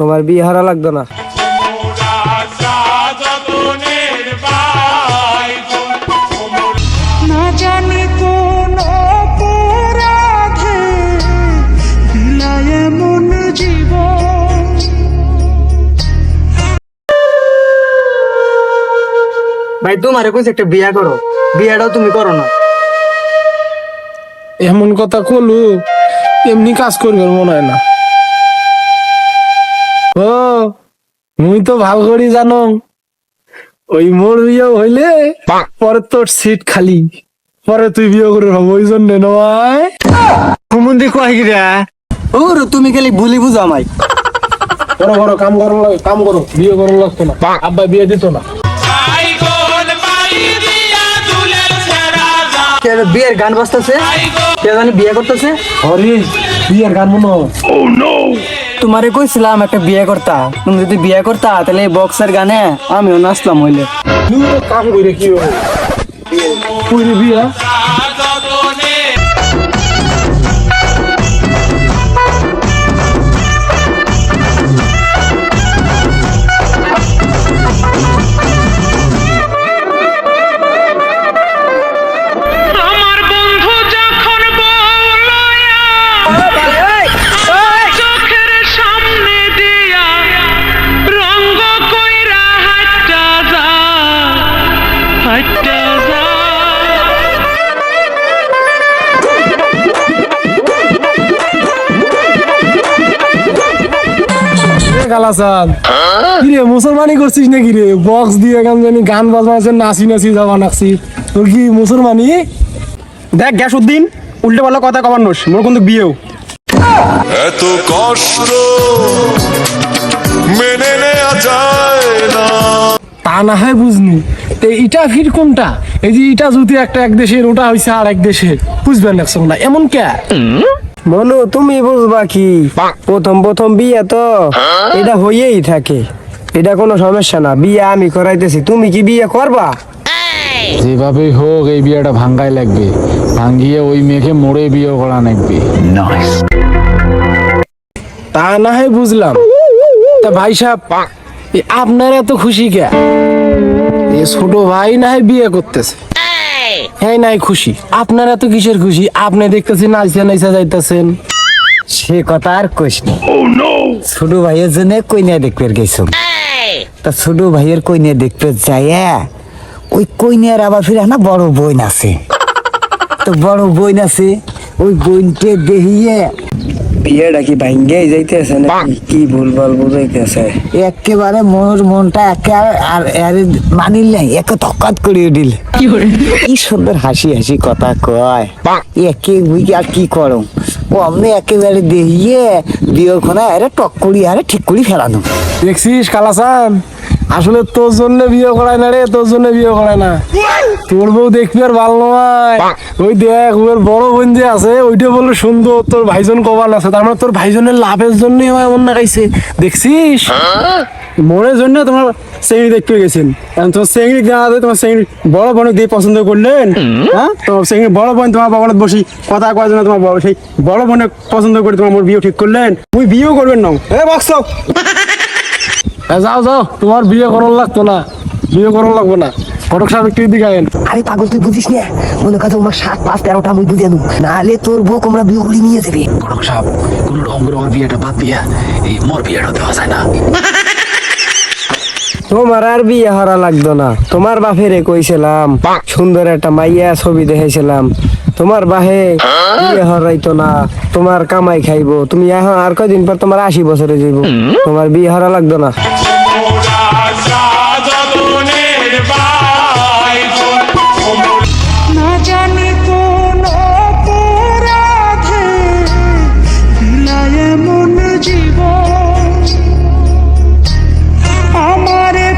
তোমার বিয়ে হারা লাগতো না। না জানি কোন অপরাধে বিলায় এমন জীবন। ভাই তোমারে কইছে একটা বিয়া করো, বিয়াটাও তুমি করো না। এমন কথা কলু, এমনি কাজ করবে মনে হয় না। ও মুই তো ভাল করি জানো, ওই মোর বিয়ে হইলে পরে তোর সিট খালি, পরে তুই বিয়ে করে ভাবো, ওই জন্য নয় কুমুন্দি কয় গিরা ও তুমি খালি ভুলি বুঝো আমায়। করো করো, কাম করো, কাম করো, বিয়ে করো লাগতো না। আব্বা বিয়ে দিত না। বিয়ের গান বাজতেছে, কে জানি বিয়ে করতেছে। আরে বিয়ের গান মনে হয়। তোমারে কইছিলাম একটা বিয়ে করতা, তুমি যদি বিয়ে করতা তাহলে বক্সের গানে আমিও নাচলাম হইলে। তুই কাম করে কি হবে কইরে বিয়া। আমার বন্ধু যখন বলয়া চোখের সামনে দিয়া রঙ্গ কইরা হাঁটা যা, হাঁটা যা। কালাসান কিরে মুসলমানি করছিস নাকি রে? বক্স দিয়ে গান জানি গান বাজনা নাচি নাচি যাওয়া নাচছি, তোর কি মুসলমানি? দেখ গ্যাসউদ্দিন উল্টে পাল্টা কথা কমানোস, মোর কিন্তু বিয়েও। এত কষ্ট মেনে নেওয়া যায় না। তা না হয় বুঝনি, তো ইটা ফির কোনটা? এই যে ইটা যদি একটা এক দেশের, ওটা হইছে আর এক দেশের, বুঝবেন না এমন কে? মনু তুমি বুঝবা কি, প্রথম প্রথম বিয়ে তো এটা হইয়েই থাকে, এটা কোনো সমস্যা না। বিয়ে আমি করাইতেছি, তুমি কি বিয়ে করবা? যেভাবেই হোক এই বিয়েটা ভাঙ্গাই লাগবে, ভাঙ্গিয়ে ওই মেয়েকে মোড়ে বিয়ে করা লাগবে। তা না হয় বুঝলাম। তা ভাই সাহেব, আপনারা এত খুশি কে? এ ছোট ভাই না হয় বিয়ে করতেছে, হ্যাঁ নাই খুশি। আপনারা তো কিসের খুশি? আপনি দেখতেছেন নাইসা নাইসা যাইতেছেন। সে কথা আর কইস না। ছোট ভাইয়ের জন্য কইনা দেখতে গেছো, তা ছোট ভাইয়ের কইনা দেখতে যাইয়া ওই কইনার আবার ফিরে না বড় বোন আছে, তো বড় বোন আছে, ওই বোনকে দেখিয়ে বিয়েটা কি ভাঙ্গে যাইতেছে না কি ভুলভাল বুঝাইতেছে। একেবারে মোর মনটা একে মানিল নাই, একে তকাত করিয়ে দিল। কি সুন্দর হাসি হাসি কথা কয়, একে বুঝি আর কি করো, ও আমি একেবারে দেখিয়ে বিয়ে ওখানে আরে টক করি আরে ঠিক করি ফেলানো। দেখছিস কালাসান, আসলে তোর জন্য বিয়ে করায় না রে, তোর জন্য বিয়ে করায় না। তোর বউ দেখবি আর ভালো নয়, ওই দেখ ওর বড় বোন যে আছে ওইটা বললো সুন্দর, তোর ভাইজন কবান আছে, তার মানে তোর ভাইজনের লাভের জন্যই আমার এমন না গাইছে। দেখছিস মোড়ের জন্য তোমার চেংড়ি দেখতে গেছেন, তোমার চেংড়ি দেওয়া তোমার চেংড়ি বড় বোনকে দিয়ে পছন্দ করলেন। হ্যাঁ, তোমার চেংড়ি বড় বোন তোমার বাবার বসি কথা কয়ার জন্য তোমার সেই বড় বোনে পছন্দ করে তোমার মোর বিয়ে ঠিক করলেন। তুই বিয়েও করবেন না, এ বক্স যাও যাও, তোমার বিয়ে করার লাগতো না, বিয়ে করার লাগবো না। ফটক সাহেব একটু দিকে আইন। আরে পাগল তুই বুঝিস না, মনে কথা তোমার 7-5-13টা আমি বুঝে আনুম, নাহলে তোর বউ আমরা বিয়ে করে নিয়ে যাবে। ফটক সাহেব কোন রকম করে আমার বিয়েটা বাদ দিয়া এই মোর বিয়েটা দেওয়া যায় না। তোমার আর বিয়ে হারা লাগতো না। তোমার বাপেরে কইছিলাম, সুন্দর একটা মাইয়া ছবি দেখেছিলাম, তোমার বাহে বিয়ে হারাইতো না, তোমার কামাই খাইবো। তুমি এখন আর কয়দিন পর তোমার 80 বছরে যাইব, তোমার বিয়ে হারা লাগতো না। না জানি কোন অপরাধে বিলায় এমন জীবন। আমারে